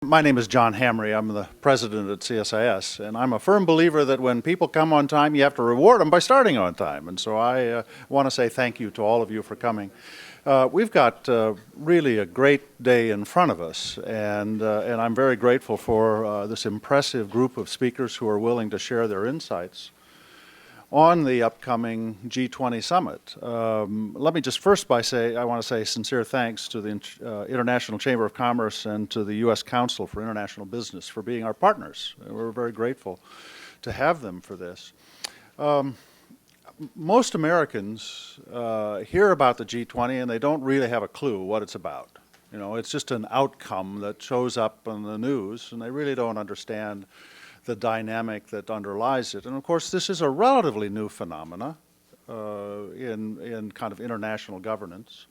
My name is John Hamry. I'm the president at CSIS, and I'm a firm believer that when people come on time, you have to reward them by starting on time. And so I want to say thank you to all of you for coming. We've got really a great day in front of us, and I'm very grateful for this impressive group of speakers who are willing to share their insights on the upcoming G20 summit. Let me just first I want to say sincere thanks to the International Chamber of Commerce and to the U.S. Council for International Business for being our partners. We're very grateful to have them for this. Most Americans hear about the G20 and they don't really have a clue what it's about. You know, it's just an outcome that shows up in the news, and they really don't understand the dynamic that underlies it. And of course, this is a relatively new phenomena in kind of international governance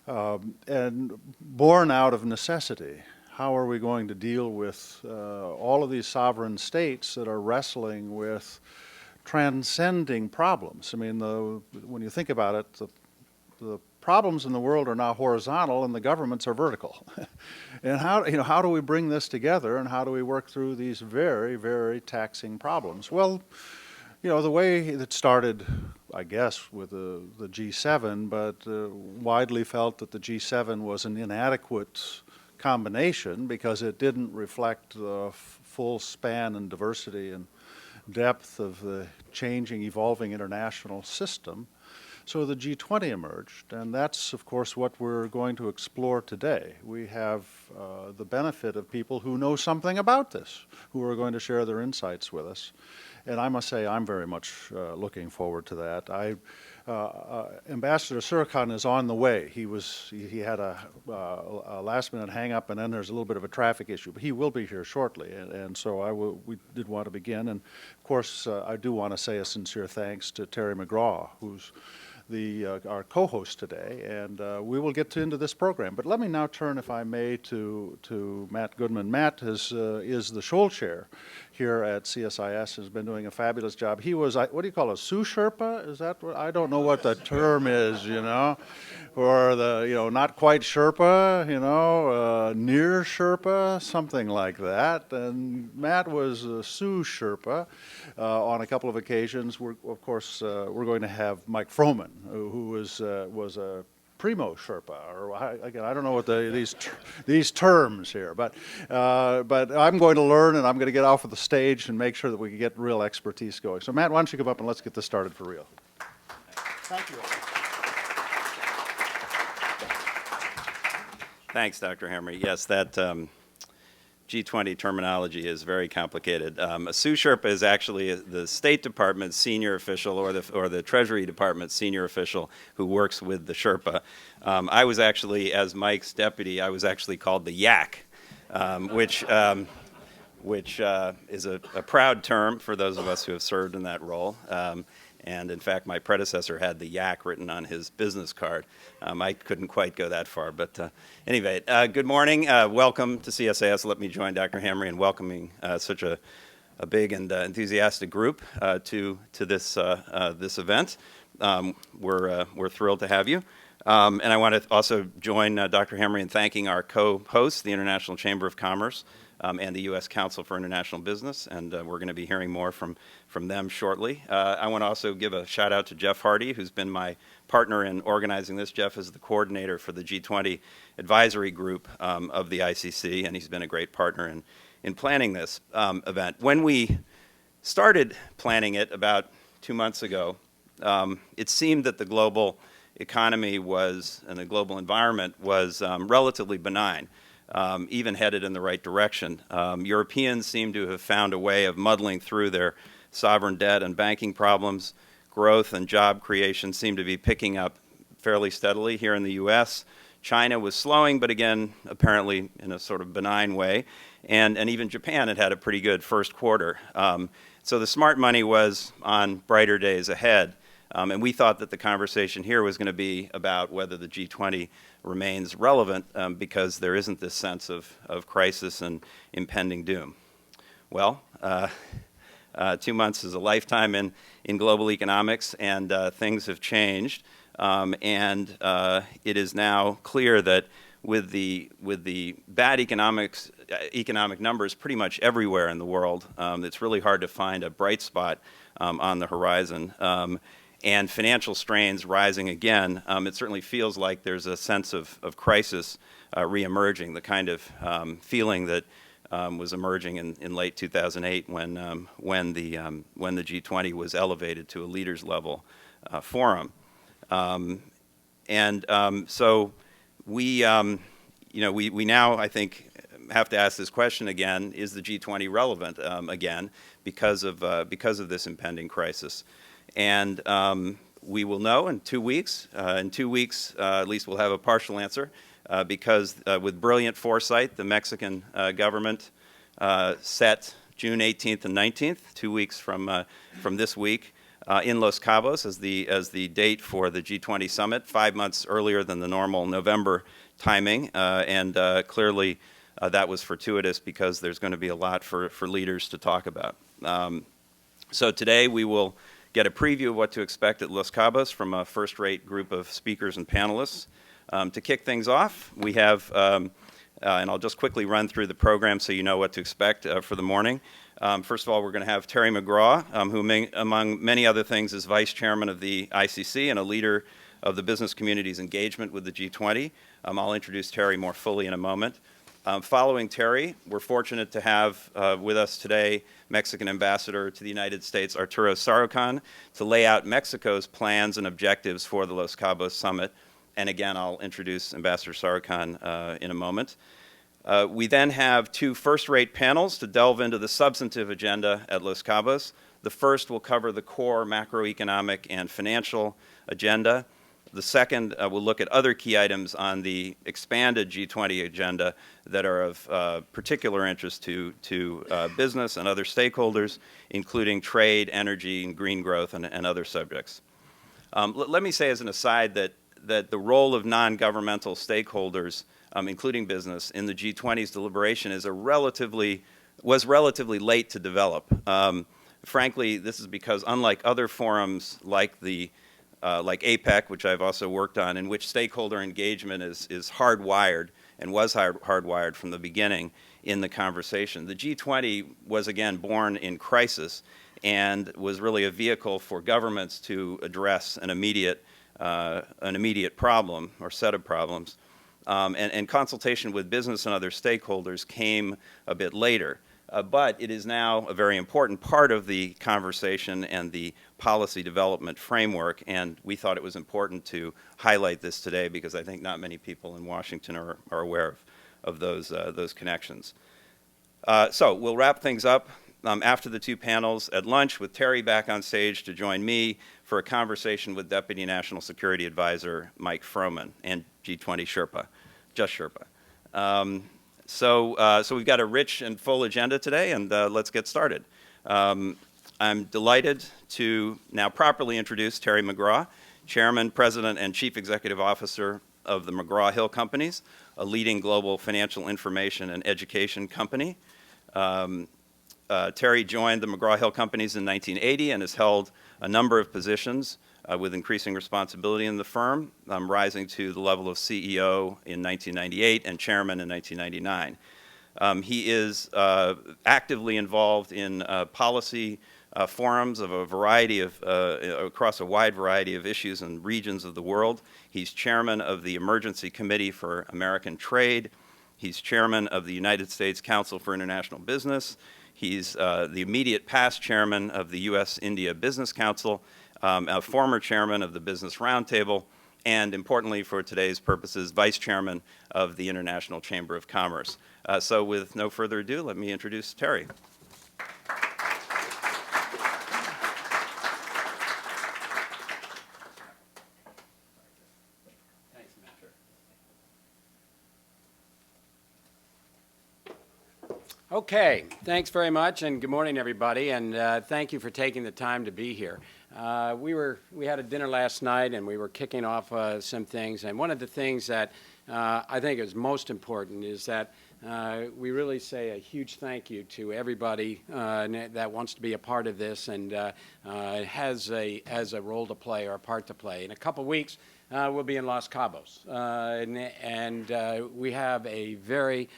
and born out of necessity. How are we going to deal with all of these sovereign states that are wrestling with transcending problems? I mean, when you think about it, the problems in the world are now horizontal and the governments are vertical. And how do we bring this together, and how do we work through these very, very taxing problems? Well, the way it started, I guess, with the G7, but widely felt that the G7 was an inadequate combination because it didn't reflect the full span and diversity and depth of the changing, evolving international system. So the G20 emerged, and that's, of course, what we're going to explore today. We have the benefit of people who know something about this, who are going to share their insights with us. And I must say, I'm very much looking forward to that. Ambassador Surikhan is on the way. He had a last-minute hang-up, and then there's a little bit of a traffic issue. But he will be here shortly, and so we did want to begin. And, of course, I do want to say a sincere thanks to Terry McGraw, who's our co-host today, and we will get into this program. But let me now turn, if I may, to Matt Goodman. Matt is the Scholl Chair here at CSIS, has been doing a fabulous job. He was, what do you call it, a sous Sherpa? Is that what, I don't know what the term is, or the, not quite Sherpa, near Sherpa, something like that. And Matt was a sous Sherpa on a couple of occasions. Of course, we're going to have Mike Froman, who was a primo Sherpa, or again, I don't know what these terms here, but I'm going to learn, and I'm going to get off of the stage and make sure that we can get real expertise going. So Matt, why don't you come up and let's get this started for real. Thank you. Thanks, Dr. Hamry. Yes, that G20 terminology is very complicated. A sous Sherpa is actually the State Department's senior official or the Treasury Department's senior official who works with the Sherpa. I was actually, as Mike's deputy, I was actually called the Yak, which is a proud term for those of us who have served in that role. And in fact, my predecessor had the Yak written on his business card. I couldn't quite go that far, but anyway, good morning. Welcome to CSIS. Let me join Dr. Hamry in welcoming such a big and enthusiastic group to this event. We're thrilled to have you. And I want to also join Dr. Hamry in thanking our co-hosts, the International Chamber of Commerce and the U.S. Council for International Business, and we're going to be hearing more from them shortly. I want to also give a shout out to Jeff Hardy, who's been my partner in organizing this. Jeff is the coordinator for the G20 advisory group of the ICC, and he's been a great partner in planning this event. When we started planning it about 2 months ago, it seemed that the global economy and the global environment was relatively benign. Even headed in the right direction. Europeans seem to have found a way of muddling through their sovereign debt and banking problems. Growth and job creation seem to be picking up fairly steadily here in the U.S. China was slowing, but again, apparently in a sort of benign way. And even Japan had a pretty good first quarter. So the smart money was on brighter days ahead. And we thought that the conversation here was going to be about whether the G20 remains relevant because there isn't this sense of crisis and impending doom. Well, 2 months is a lifetime in global economics, and things have changed. And it is now clear that with the bad economic numbers pretty much everywhere in the world. It's really hard to find a bright spot on the horizon. And financial strains rising again, it certainly feels like there's a sense of crisis reemerging, the kind of feeling that was emerging in late 2008 when the G20 was elevated to a leaders level forum. So we now, I think, have to ask this question again: is the G20 relevant again because of this impending crisis? And we will know in 2 weeks. In 2 weeks, at least we'll have a partial answer, because with brilliant foresight, the Mexican government set June 18th and 19th, 2 weeks from this week, in Los Cabos as the date for the G20 summit, 5 months earlier than the normal November timing, and clearly that was fortuitous because there's going to be a lot for leaders to talk about. So today we will get a preview of what to expect at Los Cabos from a first-rate group of speakers and panelists. To kick things off, we have, and I'll just quickly run through the program so you know what to expect for the morning. First of all, we're going to have Terry McGraw, who among many other things is Vice Chairman of the ICC and a leader of the business community's engagement with the G20. I'll introduce Terry more fully in a moment. Following Terry, we're fortunate to have with us today Mexican Ambassador to the United States, Arturo Sarucán, to lay out Mexico's plans and objectives for the Los Cabos Summit. And again, I'll introduce Ambassador Sarucán in a moment. We then have 2 first-rate panels to delve into the substantive agenda at Los Cabos. The first will cover the core macroeconomic and financial agenda. The second will look at other key items on the expanded G20 agenda that are of particular interest to business and other stakeholders, including trade, energy, and green growth, and other subjects. Let me say as an aside that the role of non-governmental stakeholders, including business, in the G20's deliberation was relatively late to develop. Frankly, this is because unlike other forums like APEC, which I've also worked on, in which stakeholder engagement is hardwired and was hardwired from the beginning in the conversation, the G20 was again born in crisis and was really a vehicle for governments to address an immediate problem or set of problems. And consultation with business and other stakeholders came a bit later. But it is now a very important part of the conversation and the policy development framework, and we thought it was important to highlight this today because I think not many people in Washington are aware of those connections. So we'll wrap things up after the 2 panels at lunch with Terry back on stage to join me for a conversation with Deputy National Security Advisor Mike Froman and G20 Sherpa, just Sherpa. So we've got a rich and full agenda today, and let's get started. I'm delighted to now properly introduce Terry McGraw, Chairman, President, and Chief Executive Officer of the McGraw-Hill Companies, a leading global financial information and education company. Terry joined the McGraw-Hill Companies in 1980 and has held a number of positions with increasing responsibility in the firm, rising to the level of CEO in 1998 and chairman in 1999. He is actively involved in policy forums of a variety of, across a wide variety of issues and regions of the world. He's chairman of the Emergency Committee for American Trade. He's chairman of the United States Council for International Business. He's the immediate past chairman of the U.S.-India Business Council, a former chairman of the Business Roundtable, and importantly for today's purposes, vice chairman of the International Chamber of Commerce. So with no further ado, let me introduce Terry. Okay, thanks very much, and good morning, everybody, and thank you for taking the time to be here. We had a dinner last night, and we were kicking off some things, and one of the things that I think is most important is that we really say a huge thank you to everybody that wants to be a part of this and has a role to play or a part to play. In a couple weeks, will be in Los Cabos. And we have a very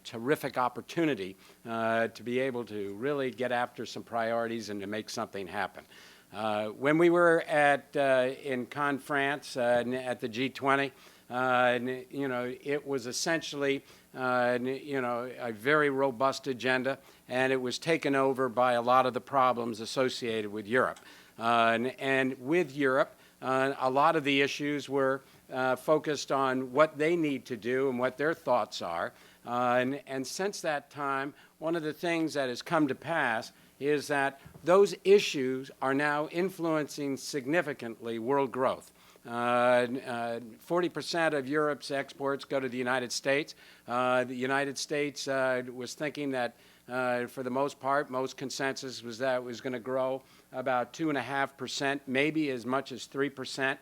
terrific opportunity to be able to really get after some priorities and to make something happen. When we were in Cannes, France, at the G20, it was essentially, a very robust agenda, and it was taken over by a lot of the problems associated with Europe. And with Europe, a lot of the issues were focused on what they need to do and what their thoughts are. And since that time, one of the things that has come to pass is that those issues are now influencing significantly world growth. 40% of Europe's exports go to the United States. The United States was thinking that, for the most part, most consensus was that it was going to grow about 2.5%, maybe as much as 3%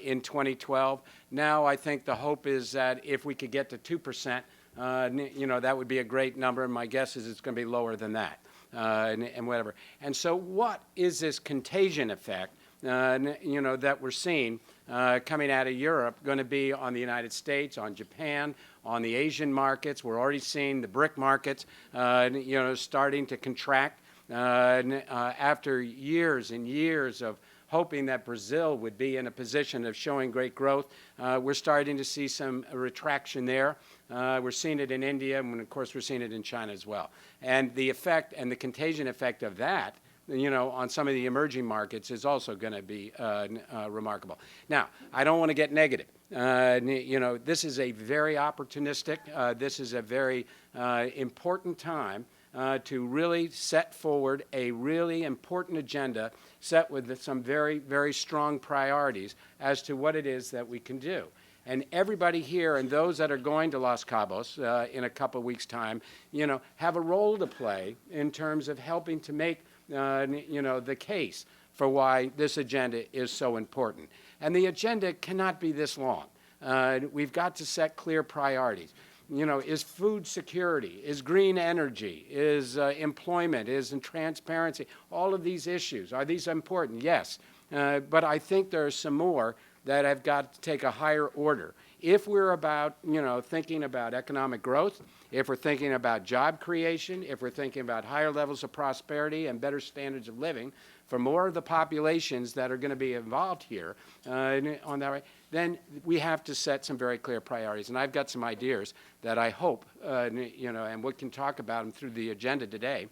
in 2012. Now I think the hope is that if we could get to 2%, that would be a great number. And my guess is it's going to be lower than that. And whatever. And so what is this contagion effect, that we're seeing coming out of Europe going to be on the United States, on Japan, on the Asian markets? We're already seeing the BRIC markets, starting to contract after years and years of hoping that Brazil would be in a position of showing great growth. We're starting to see some retraction there. We're seeing it in India, and of course we're seeing it in China as well. And the effect and the contagion effect of that, on some of the emerging markets is also going to be remarkable. Now, I don't want to get negative. This is a very opportunistic, this is a very important time to really set forward a really important agenda set with some very, very strong priorities as to what it is that we can do. And everybody here and those that are going to Los Cabos in a couple of weeks' time, have a role to play in terms of helping to make, the case for why this agenda is so important. And the agenda cannot be this long. We've got to set clear priorities. Is food security, is green energy, is employment, is transparency, all of these issues, are these important? Yes. But I think there are some more that have got to take a higher order. If we're about, thinking about economic growth, if we're thinking about job creation, if we're thinking about higher levels of prosperity and better standards of living for more of the populations that are going to be involved here on that, then we have to set some very clear priorities. And I've got some ideas that I hope, and we can talk about them through the agenda today,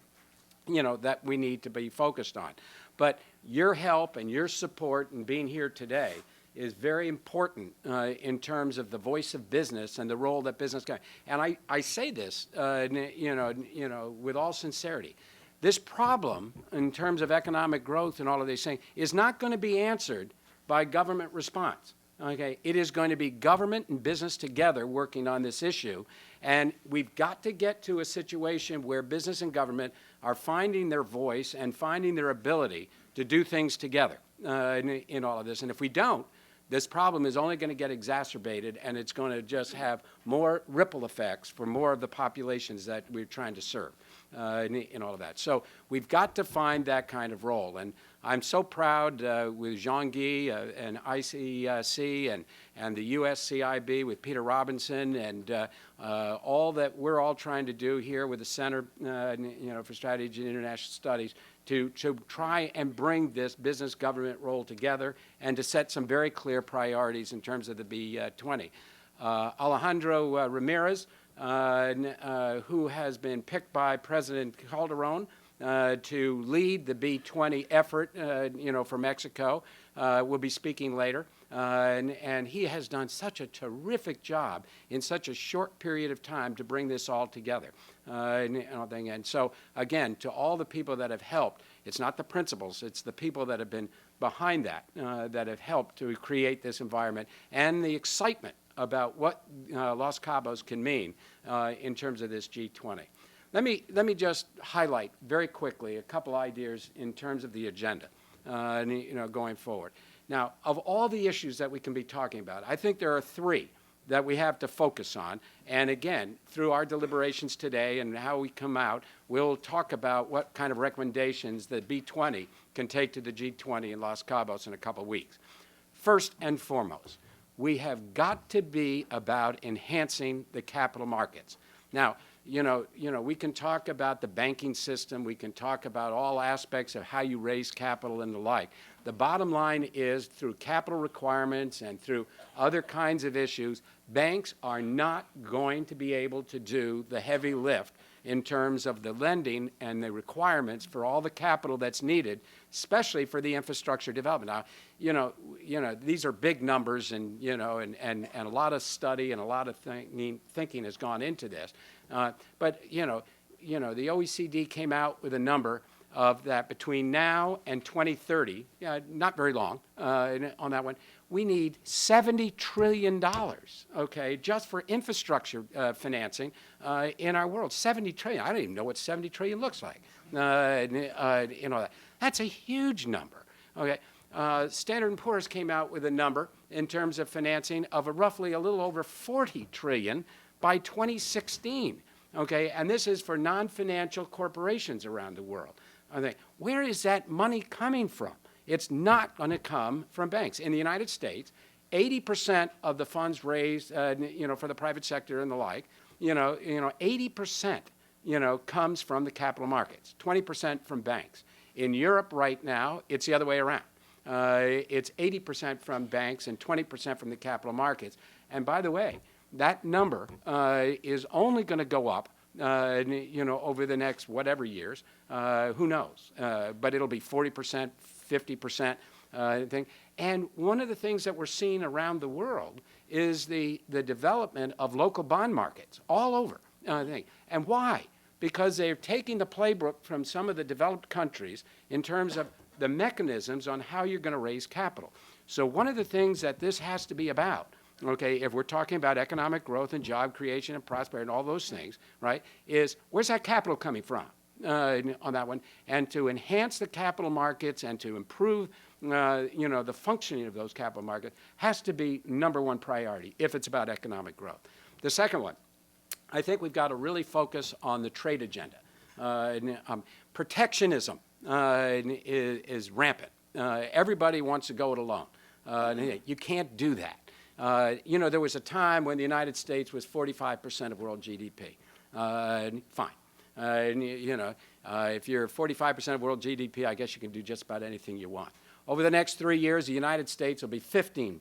that we need to be focused on. But your help and your support in being here today is very important in terms of the voice of business and the role that business can. And I say this, with all sincerity. This problem, in terms of economic growth and all of these things, is not going to be answered by government response. Okay, it is going to be government and business together working on this issue, and we've got to get to a situation where business and government are finding their voice and finding their ability to do things together in all of this. And if we don't, this problem is only going to get exacerbated, and it's going to just have more ripple effects for more of the populations that we're trying to serve in all of that. So we've got to find that kind of role. And I'm so proud with Jean-Guy and ICC and the USCIB with Peter Robinson and all that we're all trying to do here with the Center for Strategy and International Studies to try and bring this business-government role together and to set some very clear priorities in terms of the B20. Alejandro Ramirez, who has been picked by President Calderon to lead the B20 effort, for Mexico, will be speaking later. And he has done such a terrific job in such a short period of time to bring this all together. And so, again, to all the people that have helped, it's not the principals, it's the people that have been behind that, that have helped to create this environment and the excitement about what Los Cabos can mean in terms of this G20. Let me just highlight very quickly a couple ideas in terms of the agenda, going forward. Now, of all the issues that we can be talking about, I think there are three that we have to focus on. And again, through our deliberations today and how we come out, we'll talk about what kind of recommendations the B20 can take to the G20 in Los Cabos in a couple of weeks. first and foremost, we have got to be about enhancing the capital markets. Now, we can talk about the banking system. We can talk about all aspects of how you raise capital and the like. The bottom line is, through capital requirements and through other kinds of issues, banks are not going to be able to do the heavy lift in terms of the lending and the requirements for all the capital that's needed, especially for the infrastructure development. Now, these are big numbers, and and a lot of study and a lot of thinking has gone into this. But the OECD came out with a number of that between now and 2030, not very long on that one, we need $70 trillion, okay, just for infrastructure financing in our world. 70 trillion. I don't even know what 70 trillion looks like. That's a huge number. Okay. Standard & Poor's came out with a number in terms of financing of roughly a little over 40 trillion by 2016. Okay, and this is for non-financial corporations around the world. Where is that money coming from? It's not going to come from banks. In the United States, 80% of the funds raised, for the private sector and the like, 80%, comes from the capital markets, 20% from banks. In Europe right now, it's the other way around. It's 80% from banks and 20% from the capital markets. And by the way, that number is only going to go up over the next whatever years, who knows? But it'll be 40%, 50% thing. And one of the things that we're seeing around the world is the development of local bond markets all over. And why? Because they're taking the playbook from some of the developed countries in terms of the mechanisms on how you're going to raise capital. So one of the things that this has to be about, okay, if we're talking about economic growth and job creation and prosperity and all those things, right, is where's that capital coming from on that one? And to enhance the capital markets and to improve, the functioning of those capital markets has to be number one priority if it's about economic growth. The second one, I think we've got to really focus on the trade agenda. Protectionism is rampant. Everybody wants to go it alone. You can't do that. There was a time when the United States was 45% of world GDP. Fine. If you're 45% of world GDP, I guess you can do just about anything you want. Over the next 3 years, the United States will be 15%,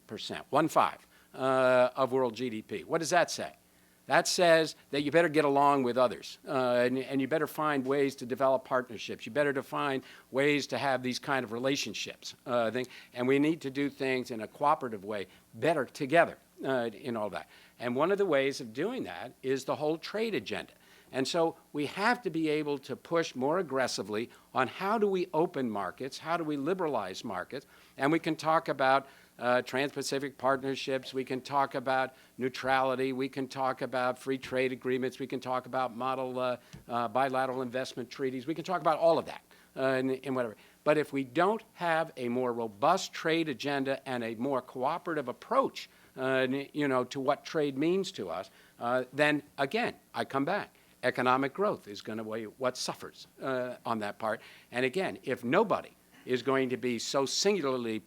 1/5, of world GDP. What does that say? That says that you better get along with others, and you better find ways to develop partnerships. You better define ways to have these kind of relationships. And we need to do things in a cooperative way, better together in all that. And one of the ways of doing that is the whole trade agenda. And so we have to be able to push more aggressively on how do we open markets, how do we liberalize markets, and we can talk about Trans-Pacific partnerships, we can talk about neutrality, we can talk about free trade agreements, we can talk about model bilateral investment treaties, we can talk about all of that in whatever. But if we don't have a more robust trade agenda and a more cooperative approach, to what trade means to us, then again, I come back. Economic growth is going to be what suffers on that part. And again, if nobody is going to be so singularly,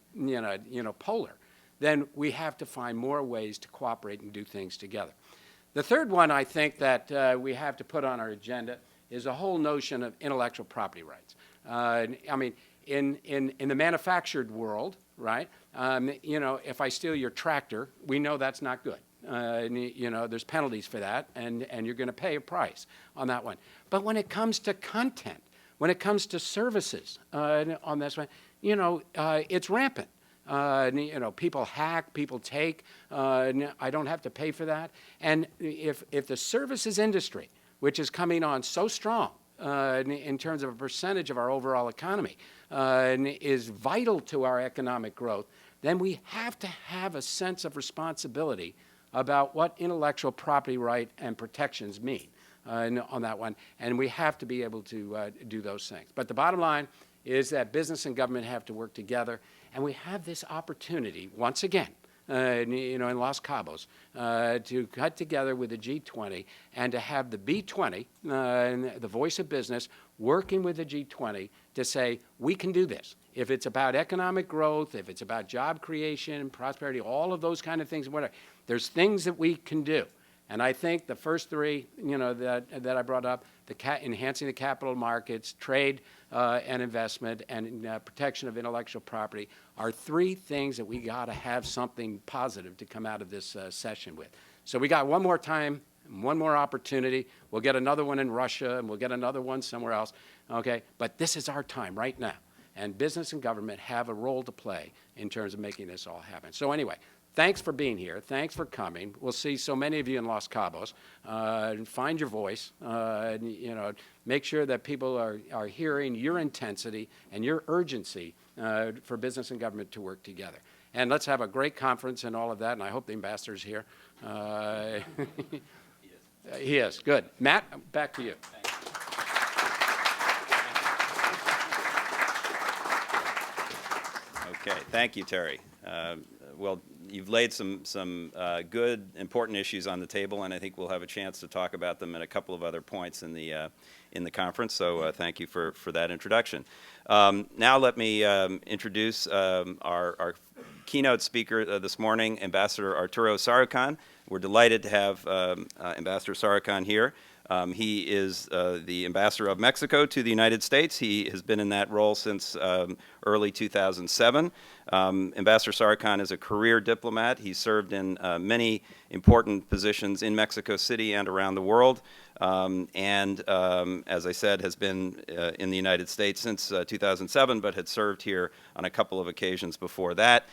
polar, then we have to find more ways to cooperate and do things together. The third one I think that we have to put on our agenda is a whole notion of intellectual property rights. In the manufactured world, right, if I steal your tractor, we know that's not good. There's penalties for that, and you're going to pay a price on that one. But when it comes to content, when it comes to services on this one, it's rampant. People hack, people take. I don't have to pay for that. And if the services industry, which is coming on so strong in terms of a percentage of our overall economy, is vital to our economic growth, then we have to have a sense of responsibility about what intellectual property right and protections mean on that one. And we have to be able to do those things. But the bottom line is that business and government have to work together. And we have this opportunity, once again, in Los Cabos, to cut together with the G20 and to have the B20, the voice of business, working with the G20 to say, we can do this. If it's about economic growth, if it's about job creation, prosperity, all of those kind of things, whatever, there's things that we can do. And I think the first three, that I brought up, enhancing the capital markets, trade and investment, and protection of intellectual property, are three things that we got to have something positive to come out of this session with. So we got one more time, one more opportunity. We'll get another one in Russia, and we'll get another one somewhere else. Okay, but this is our time right now, and business and government have a role to play in terms of making this all happen. So anyway. Thanks for being here. Thanks for coming. We'll see so many of you in Los Cabos. Find your voice. Make sure that people are hearing your intensity and your urgency for business and government to work together. And let's have a great conference and all of that. And I hope the ambassador's here. He is. Good. Matt, back to you. Okay. Thank you, Terry. Well, you've laid some good, important issues on the table, and I think we'll have a chance to talk about them at a couple of other points in the conference. So thank you for that introduction. Now let me introduce our keynote speaker this morning, Ambassador Arturo Sarukhan. We're delighted to have Ambassador Sarukhan here. He is the ambassador of Mexico to the United States. He has been in that role since early 2007. Ambassador Sarukhan is a career diplomat. He served in many important positions in Mexico City and around the world. As I said, has been in the United States since 2007, but had served here on a couple of occasions before that.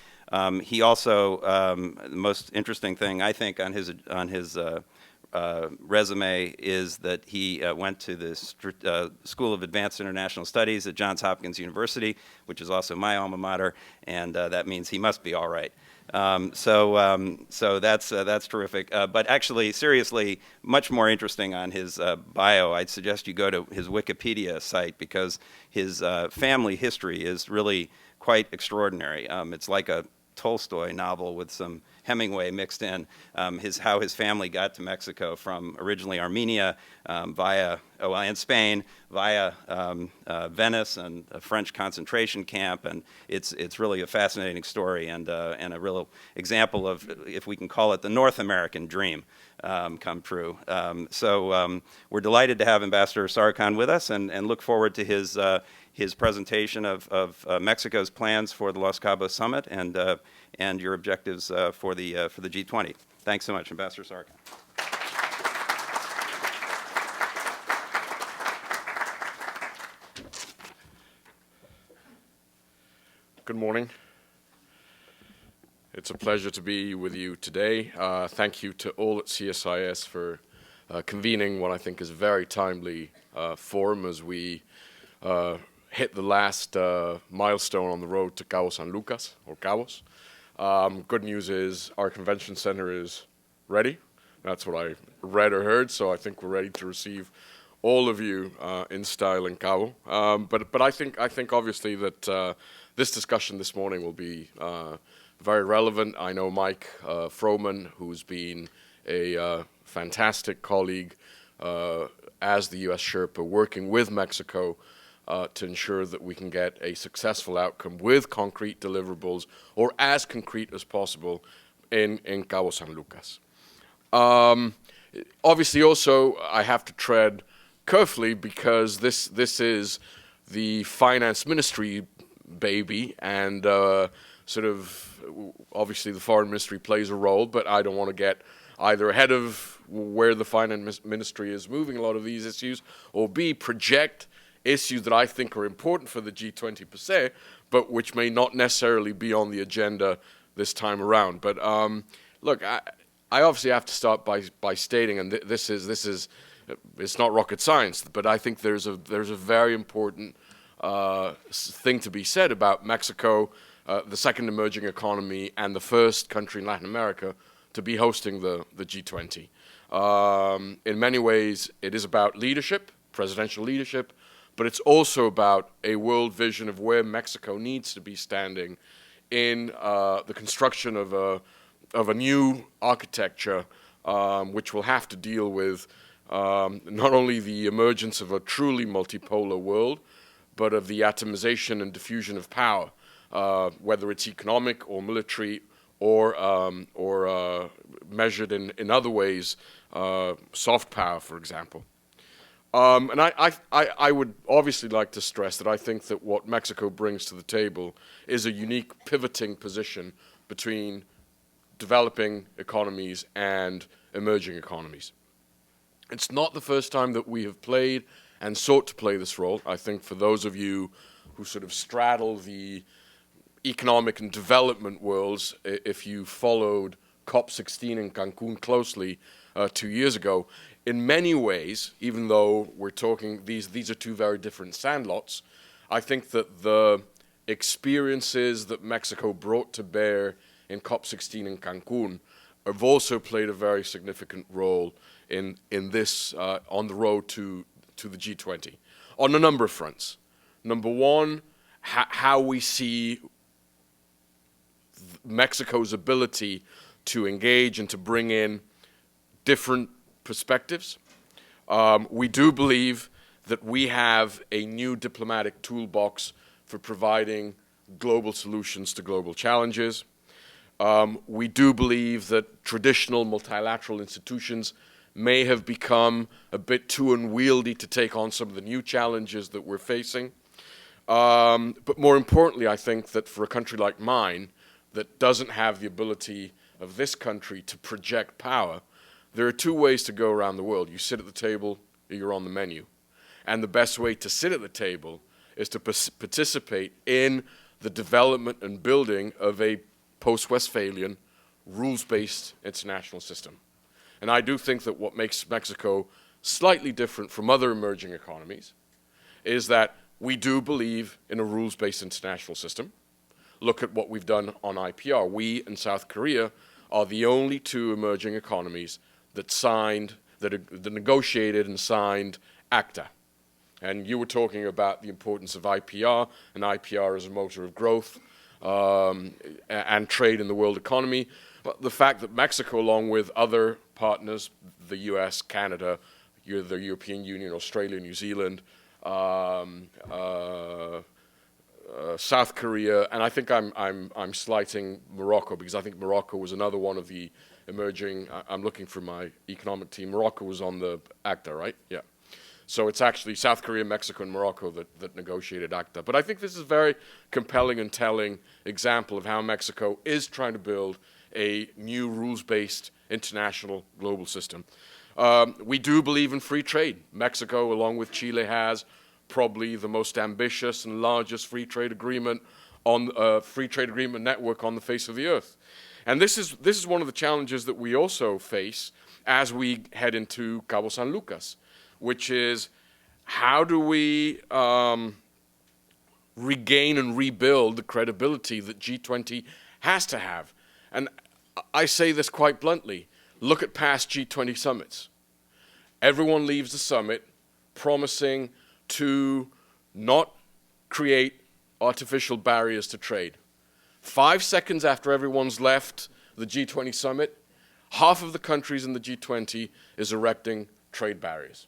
He also, the most interesting thing I think on his resume is that he went to the School of Advanced International Studies at Johns Hopkins University, which is also my alma mater, and that means he must be all right. So that's terrific. But actually, seriously, much more interesting on his bio, I'd suggest you go to his Wikipedia site, because his family history is really quite extraordinary. It's like a Tolstoy novel with some Hemingway mixed in. How his family got to Mexico from originally Armenia and Spain via Venice and a French concentration camp, and it's really a fascinating story and a real example of, if we can call it, the North American dream come true. So we're delighted to have Ambassador Sarukhan with us, and look forward to his presentation of Mexico's plans for the Los Cabos Summit and your objectives for the G20. Thanks so much, Ambassador Sarukhan. Good morning. It's a pleasure to be with you today. Thank you to all at CSIS for convening what I think is a very timely forum as we hit the last milestone on the road to Cabo San Lucas, or Cabos. Good news is our convention center is ready. That's what I read or heard, so I think we're ready to receive all of you in style in Cabo. But I think obviously that this discussion this morning will be very relevant. I know Mike Froman, who's been a fantastic colleague as the U.S. Sherpa, working with Mexico to ensure that we can get a successful outcome with concrete deliverables, or as concrete as possible, in Cabo San Lucas. Obviously, also, I have to tread carefully, because this is the finance ministry baby, and sort of obviously the foreign ministry plays a role, but I don't want to get either ahead of where the finance ministry is moving a lot of these issues, or B, project issues that I think are important for the G20 per se, but which may not necessarily be on the agenda this time around. But look, I obviously have to start by stating, and this is it's not rocket science, but I think there's a very important thing to be said about Mexico, the second emerging economy and the first country in Latin America to be hosting the G20. In many ways, it is about leadership, presidential leadership, but it's also about a world vision of where Mexico needs to be standing in the construction of a of a new architecture, which will have to deal with not only the emergence of a truly multipolar world, but of the atomization and diffusion of power, whether it's economic or military or measured in other ways, soft power, for example. And I would obviously like to stress that I think that what Mexico brings to the table is a unique pivoting position between developing economies and emerging economies. It's not the first time that we have played and sought to play this role. I think for those of you who sort of straddle the economic and development worlds, if you followed COP16 in Cancun closely 2 years ago, in many ways, even though we're talking, these are two very different sandlots, I think that the experiences that Mexico brought to bear in COP16 in Cancun have also played a very significant role in this, on the road to the G20, on a number of fronts. Number one, how we see Mexico's ability to engage and to bring in different perspectives. We do believe that we have a new diplomatic toolbox for providing global solutions to global challenges. We do believe that traditional multilateral institutions may have become a bit too unwieldy to take on some of the new challenges that we're facing. But more importantly, I think that for a country like mine that doesn't have the ability of this country to project power, there are two ways to go around the world. You sit at the table, or you're on the menu. And the best way to sit at the table is to participate in the development and building of a post-Westphalian, rules-based international system. And I do think that what makes Mexico slightly different from other emerging economies is that we do believe in a rules-based international system. Look at what we've done on IPR. We and South Korea are the only two emerging economies that negotiated and signed ACTA. And you were talking about the importance of IPR, and IPR as a motor of growth and trade in the world economy. But the fact that Mexico, along with other partners, the US, Canada, the European Union, Australia, New Zealand, South Korea, and I think I'm slighting Morocco, because I think Morocco was another one of the emerging, I'm looking for my economic team. Morocco was on the ACTA, right? Yeah. So it's actually South Korea, Mexico, and Morocco that negotiated ACTA. But I think this is a very compelling and telling example of how Mexico is trying to build a new rules-based international global system. We do believe in free trade. Mexico, along with Chile, has probably the most ambitious and largest free trade agreement network on the face of the earth. And this is one of the challenges that we also face as we head into Cabo San Lucas, which is how do we regain and rebuild the credibility that G20 has to have? And I say this quite bluntly. Look at past G20 summits. Everyone leaves the summit promising to not create artificial barriers to trade. 5 seconds after everyone's left the G20 summit, half of the countries in the G20 is erecting trade barriers.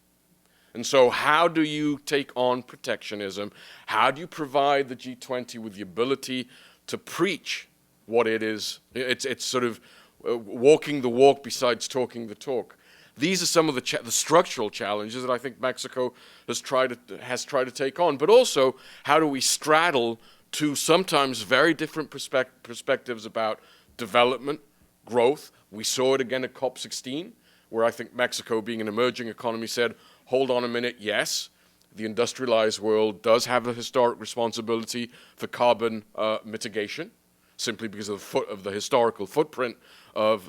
And so how do you take on protectionism? How do you provide the G20 with the ability to preach what it is? It's sort of walking the walk besides talking the talk. These are some of the structural challenges that I think Mexico has tried to take on. But also, how do we straddle two sometimes very different perspectives about development, growth? We saw it again at COP16, where I think Mexico, being an emerging economy, said, hold on a minute, yes, the industrialized world does have a historic responsibility for carbon mitigation, simply because of the historical footprint of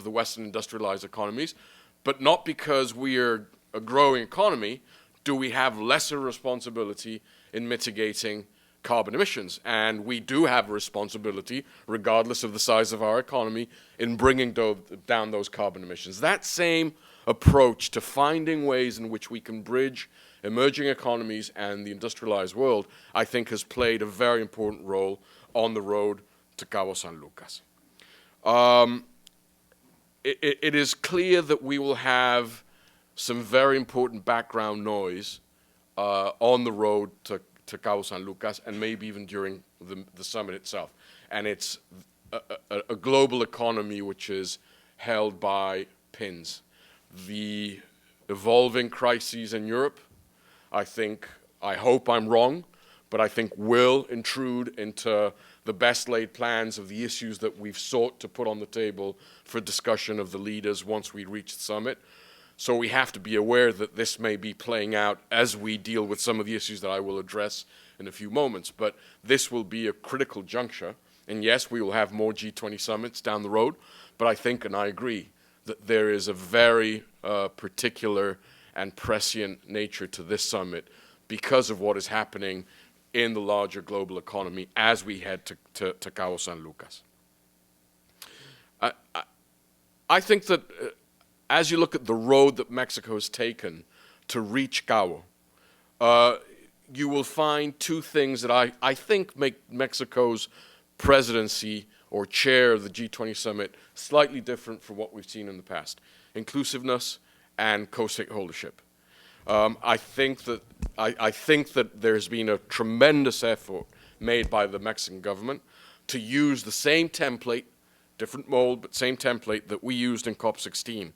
the Western industrialized economies, but not because we are a growing economy do we have lesser responsibility in mitigating carbon emissions. And we do have a responsibility, regardless of the size of our economy, in bringing down those carbon emissions. That same approach to finding ways in which we can bridge emerging economies and the industrialized world, I think has played a very important role on the road to Cabo San Lucas. It is clear that we will have some very important background noise on the road to Cabo San Lucas, and maybe even during the summit itself. And it's a global economy which is held by pins. The evolving crises in Europe, I hope I'm wrong, but I think will intrude into the best laid plans of the issues that we've sought to put on the table for discussion of the leaders once we reach the summit. So we have to be aware that this may be playing out as we deal with some of the issues that I will address in a few moments. But this will be a critical juncture. And yes, we will have more G20 summits down the road. But I think, and I agree, that there is a very particular and prescient nature to this summit because of what is happening in the larger global economy as we head to Cabo San Lucas. I think that as you look at the road that Mexico has taken to reach Cabo, you will find two things that I think make Mexico's presidency or chair of the G20 summit slightly different from what we've seen in the past: inclusiveness and co-stakeholdership. I think that there's been a tremendous effort made by the Mexican government to use the same template, different mold, but same template that we used in COP16.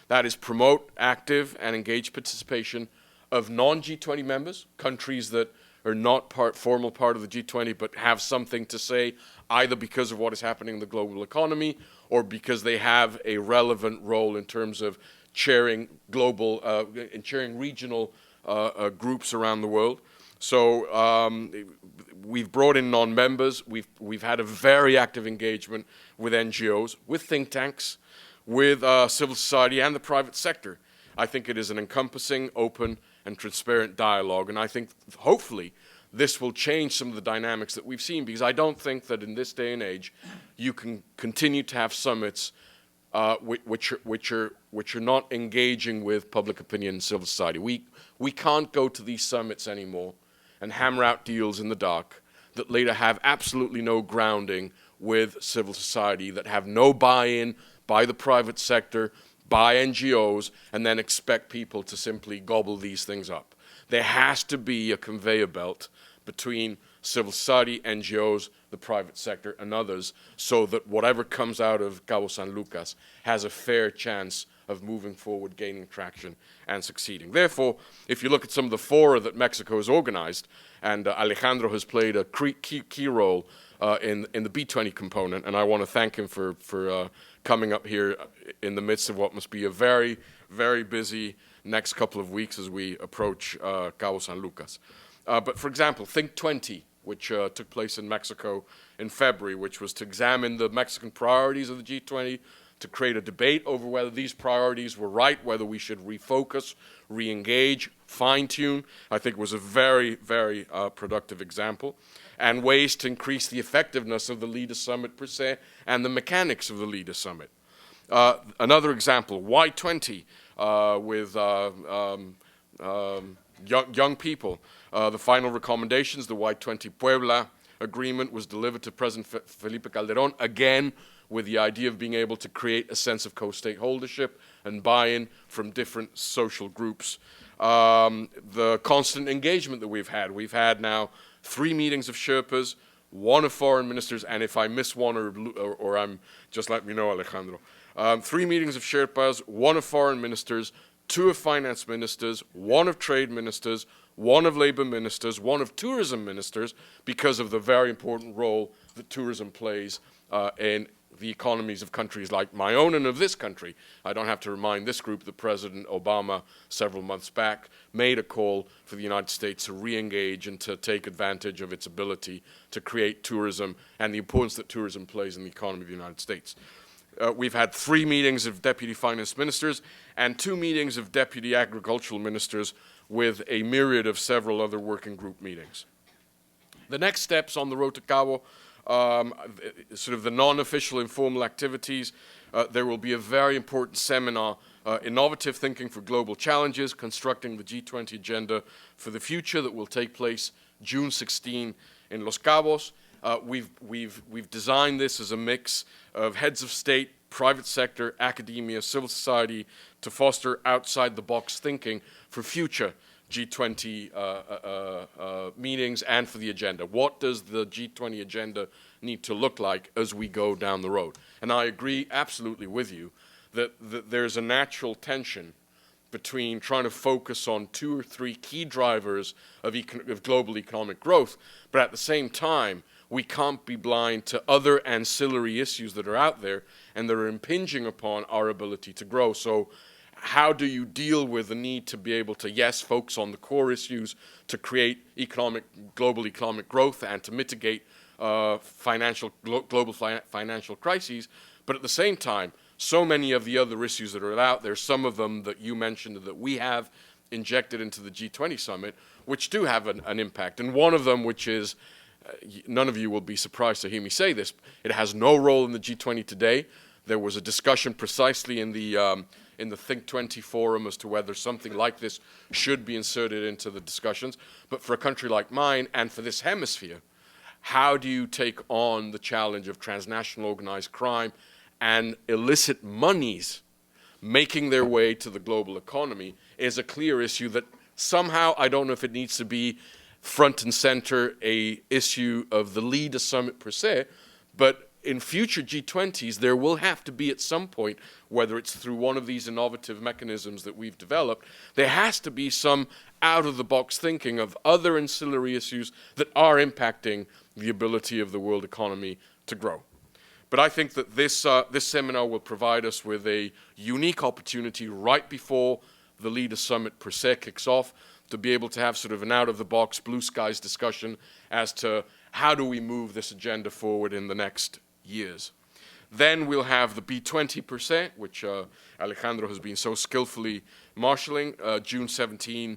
That is, promote active and engaged participation of non-G20 members, countries that are not formal part of the G20 but have something to say either because of what is happening in the global economy or because they have a relevant role in terms of chairing global and chairing regional groups around the world. So we've brought in non-members. We've had a very active engagement with NGOs, with think tanks, with civil society and the private sector. I think it is an encompassing, open, and transparent dialogue, and I think hopefully this will change some of the dynamics that we've seen, because I don't think that in this day and age you can continue to have summits which are not engaging with public opinion and civil society. We can't go to these summits anymore and hammer out deals in the dark that later have absolutely no grounding with civil society, that have no buy-in by the private sector, by NGOs, and then expect people to simply gobble these things up. There has to be a conveyor belt between civil society, NGOs, the private sector, and others, so that whatever comes out of Cabo San Lucas has a fair chance of moving forward, gaining traction, and succeeding. Therefore, if you look at some of the fora that Mexico has organized, and Alejandro has played a key role in the B20 component, and I want to thank him for coming up here in the midst of what must be a very, very busy next couple of weeks as we approach Cabo San Lucas. But for example, Think 20, which took place in Mexico in February, which was to examine the Mexican priorities of the G20, to create a debate over whether these priorities were right, whether we should refocus, re-engage, fine-tune. I think was a very, very productive example. And ways to increase the effectiveness of the Leaders Summit per se and the mechanics of the Leaders Summit. Another example, Y20 with young people. The final recommendations, the Y20 Puebla agreement, was delivered to President Felipe Calderón, again with the idea of being able to create a sense of co-stakeholdership and buy-in from different social groups. The constant engagement that we've had now 3 meetings of Sherpas, 1 of foreign ministers, and if I miss one or I'm, just let me know, Alejandro. 3 meetings of Sherpas, 1 of foreign ministers, 2 of finance ministers, 1 of trade ministers, 1 of labor ministers, 1 of tourism ministers, because of the very important role that tourism plays in the economies of countries like my own and of this country. I don't have to remind this group that President Obama, several months back, made a call for the United States to re-engage and to take advantage of its ability to create tourism and the importance that tourism plays in the economy of the United States. We've had 3 meetings of deputy finance ministers and 2 meetings of deputy agricultural ministers, with a myriad of several other working group meetings. The next steps on the road to Cabo, sort of the non-official informal activities. There will be a very important seminar, Innovative Thinking for Global Challenges, Constructing the G20 Agenda for the Future, that will take place June 16 in Los Cabos. We've designed this as a mix of heads of state, private sector, academia, civil society to foster outside-the-box thinking for future G20 meetings and for the agenda. What does the G20 agenda need to look like as we go down the road? And I agree absolutely with you that there's a natural tension between trying to focus on 2 or 3 key drivers of global economic growth, but at the same time, we can't be blind to other ancillary issues that are out there and that are impinging upon our ability to grow. So how do you deal with the need to be able to, yes, focus on the core issues to create global economic growth and to mitigate global financial crises, but at the same time, so many of the other issues that are out there, some of them that you mentioned that we have injected into the G20 summit, which do have an impact. And one of them, which is, none of you will be surprised to hear me say this, it has no role in the G20 today. There was a discussion precisely in the Think 20 forum as to whether something like this should be inserted into the discussions. But for a country like mine and for this hemisphere, how do you take on the challenge of transnational organized crime and illicit monies making their way to the global economy is a clear issue that somehow, I don't know if it needs to be front and center a issue of the leader summit per se, but in future G20s, there will have to be at some point, whether it's through one of these innovative mechanisms that we've developed, there has to be some out-of-the-box thinking of other ancillary issues that are impacting the ability of the world economy to grow. But I think that this seminar will provide us with a unique opportunity right before the Leader Summit per se kicks off to be able to have sort of an out-of-the-box, blue skies discussion as to how do we move this agenda forward in the next years. Then we'll have the B20 per se, which Alejandro has been so skillfully marshalling, June 17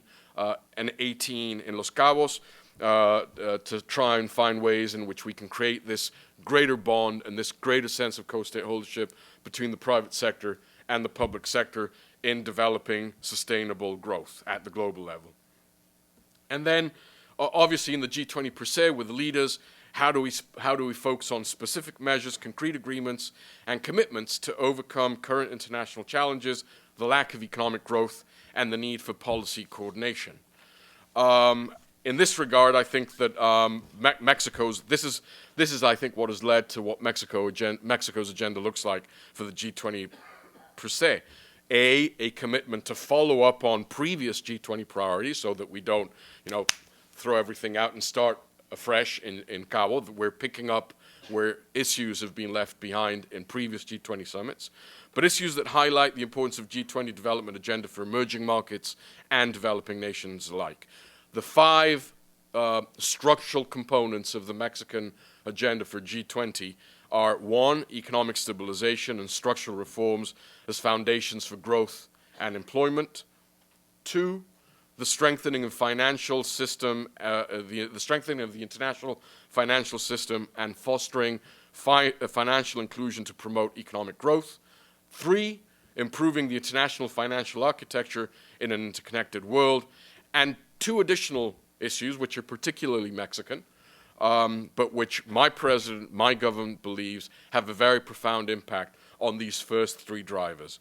and 18 in Los Cabos, to try and find ways in which we can create this greater bond and this greater sense of co-stakeholdership between the private sector and the public sector in developing sustainable growth at the global level. And then, obviously, in the G20 per se, with the leaders, how do we focus on specific measures, concrete agreements, and commitments to overcome current international challenges, the lack of economic growth, and the need for policy coordination? In this regard, I think that this is I think what has led to what Mexico's agenda looks like for the G20 per se. A commitment to follow up on previous G20 priorities so that we don't, throw everything out and start afresh in Cabo. We're picking up where issues have been left behind in previous G20 summits, but issues that highlight the importance of G20 development agenda for emerging markets and developing nations alike. The 5 structural components of the Mexican agenda for G20 are 1, economic stabilization and structural reforms as foundations for growth and employment. 2, the strengthening of financial system, the strengthening of the international financial system and fostering financial inclusion to promote economic growth. 3, improving the international financial architecture in an interconnected world. And 2 additional issues, which are particularly Mexican, but which my president, my government believes have a very profound impact on these first 3 drivers.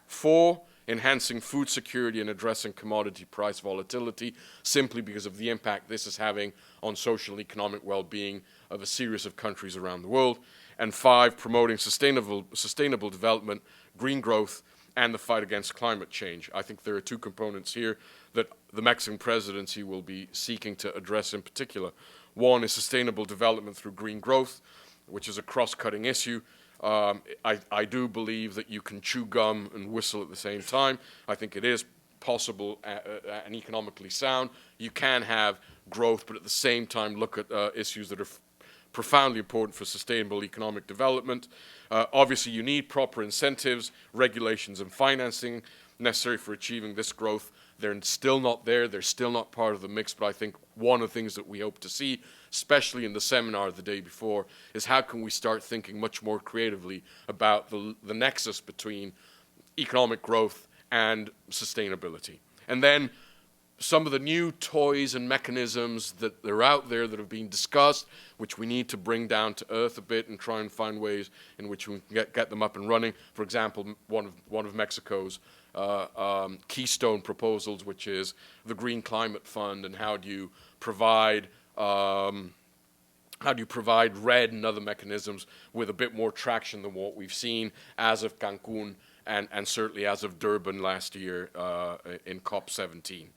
4, enhancing food security and addressing commodity price volatility, simply because of the impact this is having on social and economic well-being of a series of countries around the world. And 5, promoting sustainable development, green growth, and the fight against climate change. I think there are 2 components here that the Mexican presidency will be seeking to address in particular. 1 is sustainable development through green growth, which is a cross-cutting issue. I do believe that you can chew gum and whistle at the same time. I think it is possible and economically sound. You can have growth, but at the same time look at issues that are profoundly important for sustainable economic development. Obviously, you need proper incentives, regulations, and financing necessary for achieving this growth. They're still not there. They're still not part of the mix, but I think one of the things that we hope to see, especially in the seminar the day before, is how can we start thinking much more creatively about the nexus between economic growth and sustainability. And then some of the new toys and mechanisms that are out there that have been discussed, which we need to bring down to earth a bit and try and find ways in which we can get them up and running. For example, one of Mexico's keystone proposals, which is the Green Climate Fund, and how do you provide RED and other mechanisms with a bit more traction than what we've seen as of Cancun and certainly as of Durban last year in COP17.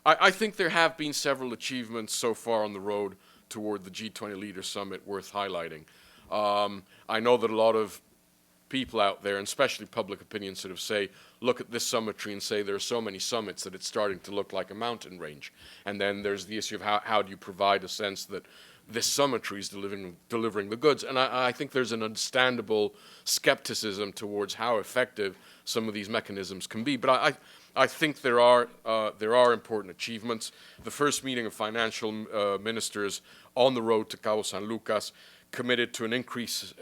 I think there have been several achievements so far on the road toward the G20 Leaders Summit worth highlighting. I know that a lot of people out there, and especially public opinion, sort of say, look at this summitry and say there are so many summits that it's starting to look like a mountain range. And then there's the issue of how do you provide a sense that this summitry is delivering the goods. And I think there's an understandable skepticism towards how effective some of these mechanisms can be. But I think there are important achievements. The first meeting of financial ministers on the road to Cabo San Lucas committed to an increase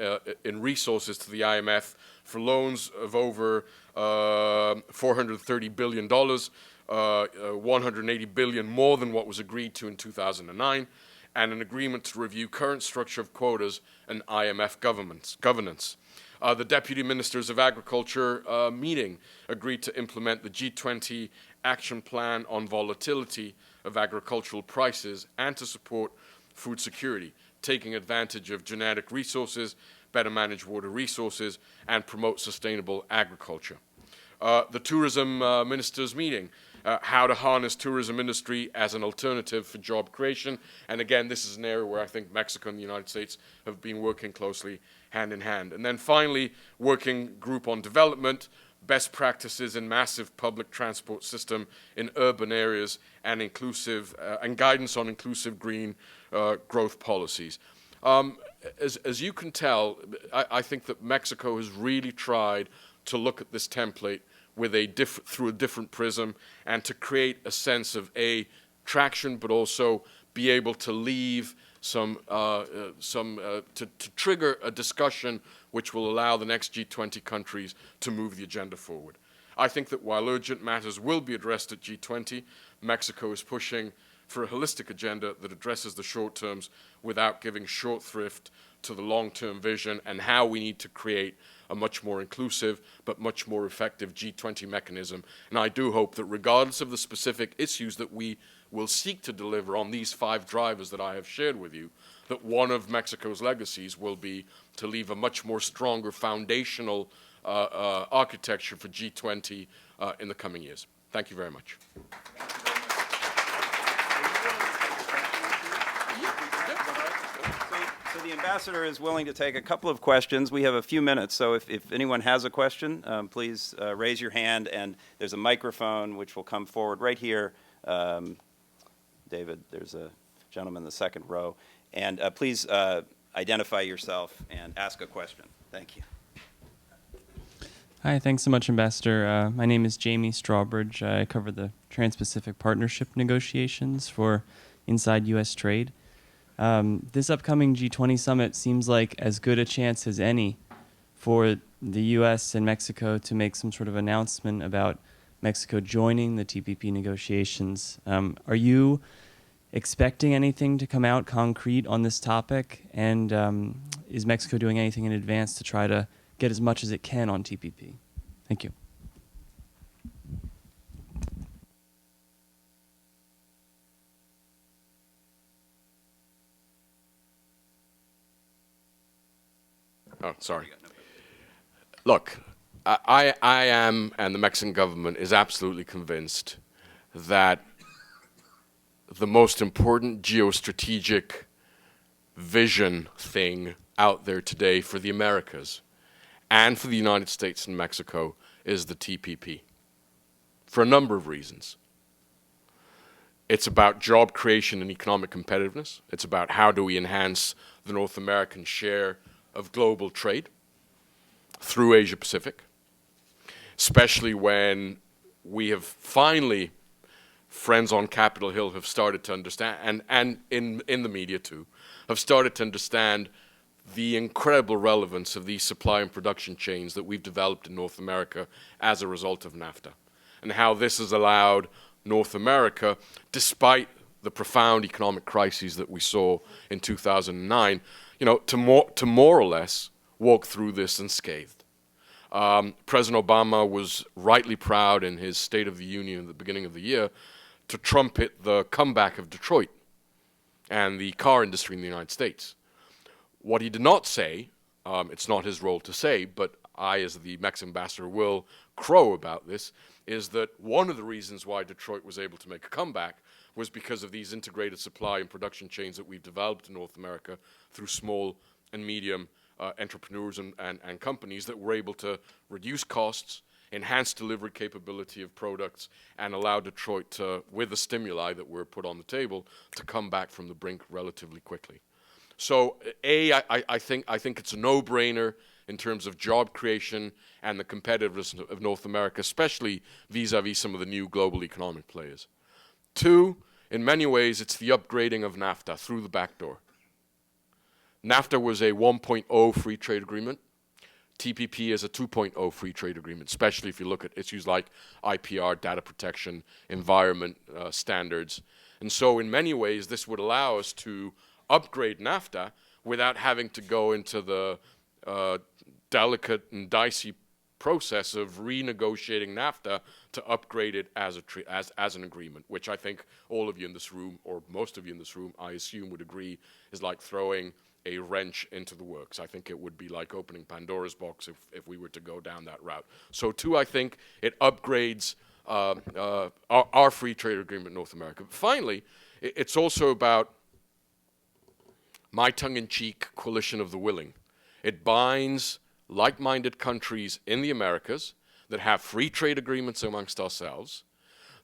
in resources to the IMF for loans of over $430 billion, 180 billion more than what was agreed to in 2009, and an agreement to review current structure of quotas and IMF governance. The Deputy Ministers of Agriculture meeting agreed to implement the G20 action plan on volatility of agricultural prices and to support food security, taking advantage of genetic resources, better manage water resources, and promote sustainable agriculture. The Tourism Ministers meeting, how to harness tourism industry as an alternative for job creation. And again, this is an area where I think Mexico and the United States have been working closely hand in hand. And then finally, working group on development, best practices in massive public transport system in urban areas, and inclusive and guidance on inclusive green growth policies. As you can tell, I think that Mexico has really tried to look at this template with through a different prism and to create a sense of traction, but also be able to leave to trigger a discussion which will allow the next G20 countries to move the agenda forward. I think that while urgent matters will be addressed at G20, Mexico is pushing for a holistic agenda that addresses the short terms without giving short thrift to the long-term vision and how we need to create a much more inclusive but much more effective G20 mechanism. And I do hope that regardless of the specific issues that we will seek to deliver on these 5 drivers that I have shared with you, that one of Mexico's legacies will be to leave a much more stronger foundational architecture for G20 in the coming years. Thank you very much. So the ambassador is willing to take a couple of questions. We have a few minutes, so if anyone has a question, please raise your hand, and there's a microphone which will come forward right here. David, there's a gentleman in the second row. And please identify yourself and ask a question. Thank you. Hi, thanks so much, Ambassador. My name is Jamie Strawbridge. I cover the Trans-Pacific Partnership negotiations for Inside U.S. Trade. This upcoming G20 summit seems like as good a chance as any for the U.S. and Mexico to make some sort of announcement about Mexico joining the TPP negotiations. Are you expecting anything to come out concrete on this topic? And is Mexico doing anything in advance to try to get as much as it can on TPP? Thank you. Oh, sorry. Look, I am, and the Mexican government is absolutely convinced that the most important geostrategic vision thing out there today for the Americas and for the United States and Mexico is the TPP, for a number of reasons. It's about job creation and economic competitiveness. It's about how do we enhance the North American share of global trade through Asia Pacific, especially when we have finally, friends on Capitol Hill have started to understand, and in the media too, have started to understand the incredible relevance of these supply and production chains that we've developed in North America as a result of NAFTA, and how this has allowed North America, despite the profound economic crises that we saw in 2009, to more or less walk through this unscathed. President Obama was rightly proud in his State of the Union at the beginning of the year to trumpet the comeback of Detroit and the car industry in the United States. What he did not say, it's not his role to say, but I, as the Mexican ambassador, will crow about this, is that one of the reasons why Detroit was able to make a comeback was because of these integrated supply and production chains that we've developed in North America through small and medium entrepreneurs and companies that were able to reduce costs, enhance delivery capability of products, and allow Detroit to, with the stimuli that were put on the table, to come back from the brink relatively quickly. So, I think it's a no-brainer in terms of job creation and the competitiveness of North America, especially vis-a-vis some of the new global economic players. Two, in many ways, it's the upgrading of NAFTA through the back door. NAFTA was a 1.0 free trade agreement. TPP is a 2.0 free trade agreement, especially if you look at issues like IPR, data protection, environment standards. And so in many ways, this would allow us to upgrade NAFTA without having to go into the delicate and dicey process of renegotiating NAFTA to upgrade it as an agreement, which I think all of you in this room, or most of you in this room, I assume would agree, is like throwing a wrench into the works. I think it would be like opening Pandora's box if we were to go down that route. So two, I think it upgrades our free trade agreement in North America. But finally, it's also about my tongue-in-cheek coalition of the willing. It binds like-minded countries in the Americas that have free trade agreements amongst ourselves,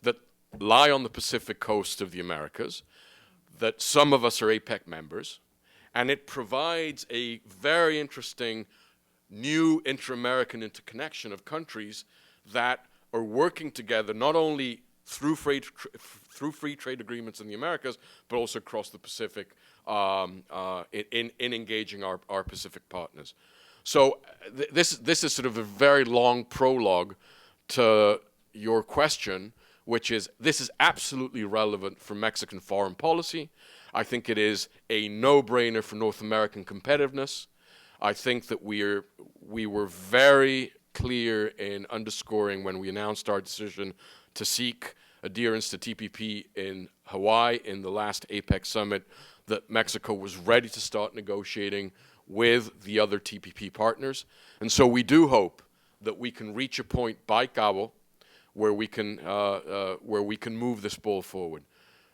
that lie on the Pacific coast of the Americas, that some of us are APEC members, and it provides a very interesting new inter-American interconnection of countries that are working together not only through free trade agreements in the Americas, but also across the Pacific in engaging our Pacific partners. So this is sort of a very long prologue to your question, which is this is absolutely relevant for Mexican foreign policy. I think it is a no-brainer for North American competitiveness. I think that we were very clear in underscoring when we announced our decision to seek adherence to TPP in Hawaii in the last APEC summit that Mexico was ready to start negotiating with the other TPP partners. And so we do hope that we can reach a point by Cabo where we can move this ball forward.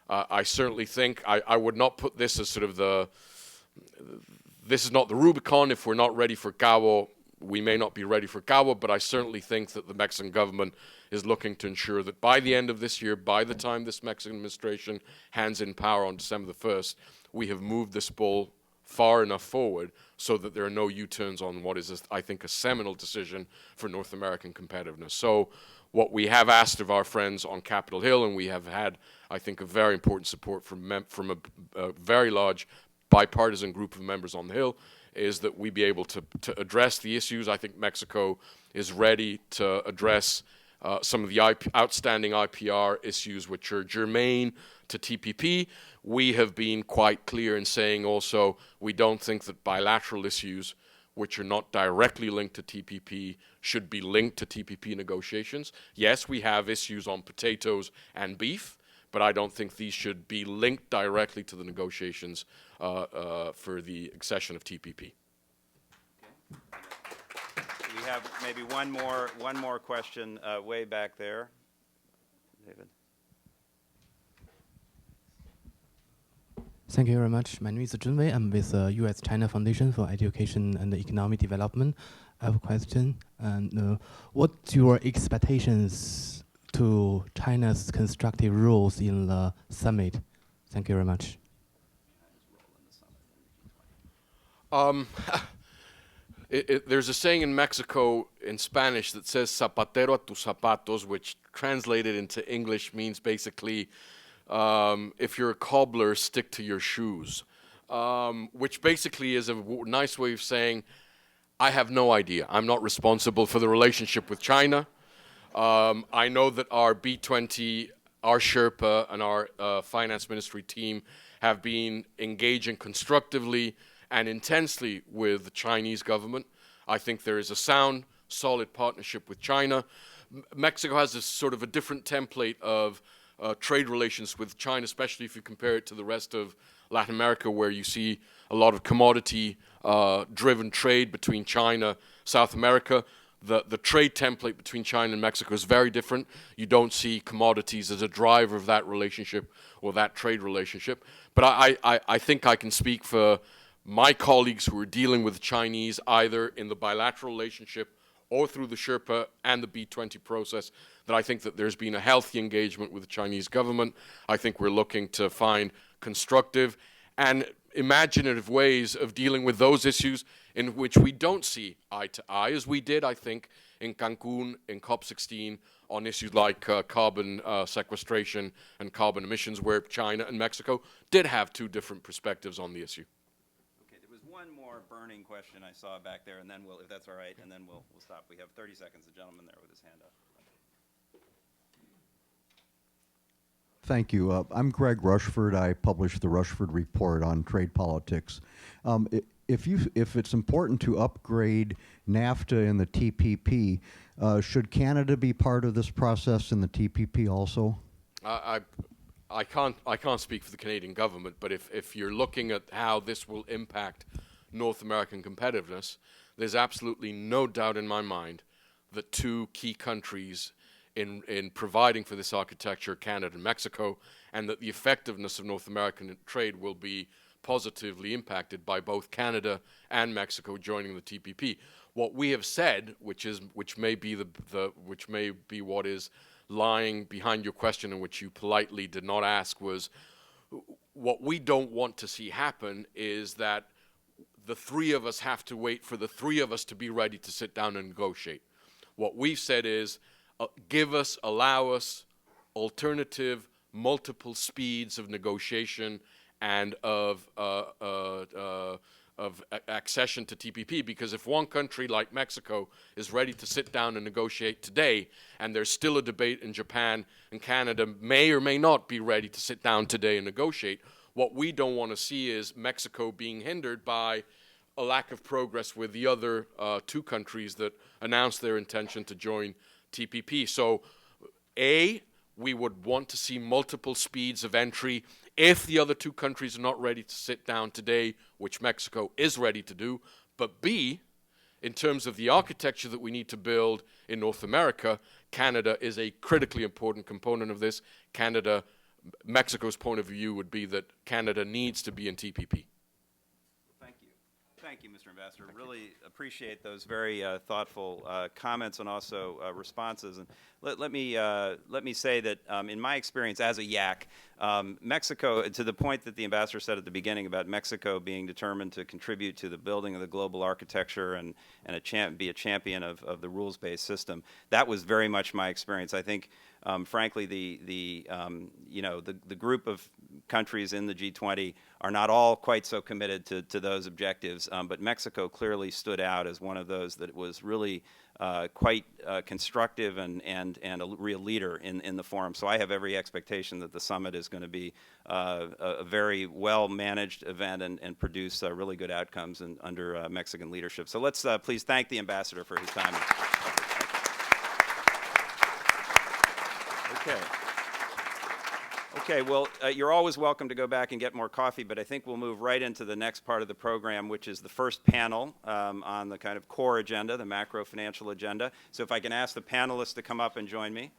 I certainly think I would not put this as sort of this is not the Rubicon. If we're not ready for Cabo, we may not be ready for Cabo, but I certainly think that the Mexican government is looking to ensure that by the end of this year, by the time this Mexican administration hands in power on December the 1st, we have moved this ball far enough forward so that there are no U-turns on what is, I think, a seminal decision for North American competitiveness. So what we have asked of our friends on Capitol Hill, and we have had, I think, a very important support from a very large bipartisan group of members on the Hill, is that we be able to address the issues. I think Mexico is ready to address some of the outstanding IPR issues which are germane to TPP. We have been quite clear in saying also we don't think that bilateral issues which are not directly linked to TPP should be linked to TPP negotiations. Yes, we have issues on potatoes and beef, but I don't think these should be linked directly to the negotiations for the accession of TPP. We have maybe one more question way back there. David. Thank you very much. My name is Zhenwei. I'm with the U.S.-China Foundation for Education and Economic Development. I have a question. And what's your expectations to China's constructive roles in the summit? Thank you very much. There's a saying in Mexico in Spanish that says "zapatero a tus zapatos," which translated into English means basically, if you're a cobbler, stick to your shoes, which basically is a nice way of saying, I have no idea. I'm not responsible for the relationship with China. I know that our B-20 our Sherpa and our finance ministry team have been engaging constructively and intensely with the Chinese government. I think there is a sound, solid partnership with China. Mexico has this sort of a different template of trade relations with China, especially if you compare it to the rest of Latin America, where you see a lot of commodity-driven trade between China, South America. The trade template between China and Mexico is very different. You don't see commodities as a driver of that relationship or that trade relationship. But I think I can speak for my colleagues who are dealing with the Chinese either in the bilateral relationship or through the Sherpa and the B20 process, that I think that there's been a healthy engagement with the Chinese government. I think we're looking to find constructive and imaginative ways of dealing with those issues in which we don't see eye to eye, as we did, I think, in Cancun, in COP16, on issues like carbon sequestration and carbon emissions, where China and Mexico did have two different perspectives on the issue. Okay, there was one more burning question I saw back there, and then we'll, if that's all right, and then we'll stop. We have 30 seconds. The gentleman there with his hand up. Thank you. I'm Greg Rushford. I published the Rushford Report on trade politics. If it's important to upgrade NAFTA and the TPP, should Canada be part of this process in the TPP also? I can't speak for the Canadian government, but if you're looking at how this will impact North American competitiveness, there's absolutely no doubt in my mind that two key countries in providing for this architecture, Canada and Mexico, and that the effectiveness of North American trade will be positively impacted by both Canada and Mexico joining the TPP. What we have said, which may be what is lying behind your question and which you politely did not ask, was what we don't want to see happen is that the three of us have to wait for the three of us to be ready to sit down and negotiate. What we've said is, allow us alternative, multiple speeds of negotiation and of accession to TPP, because if one country like Mexico is ready to sit down and negotiate today, and there's still a debate in Japan and Canada may or may not be ready to sit down today and negotiate, what we don't want to see is Mexico being hindered by a lack of progress with the other two countries that announced their intention to join TPP. So, we would want to see multiple speeds of entry if the other two countries are not ready to sit down today, which Mexico is ready to do. But B, in terms of the architecture that we need to build in North America, Canada is a critically important component of this. Mexico's point of view would be that Canada needs to be in TPP. Thank you, Mr. Ambassador. Really appreciate those very thoughtful comments and also responses. And let me say that in my experience as a YAC, Mexico, to the point that the ambassador said at the beginning about Mexico being determined to contribute to the building of the global architecture and be a champion of the rules-based system, that was very much my experience. I think, frankly, the group of countries in the G20 are not all quite so committed to those objectives, but Mexico clearly stood out as one of those that was really quite constructive and a real leader in the forum. So I have every expectation that the summit is going to be a very well-managed event and produce really good outcomes under Mexican leadership. So let's please thank the ambassador for his time. Okay, well, you're always welcome to go back and get more coffee, but I think we'll move right into the next part of the program, which is the first panel on the kind of core agenda, the macro financial agenda. So if I can ask the panelists to come up and join me.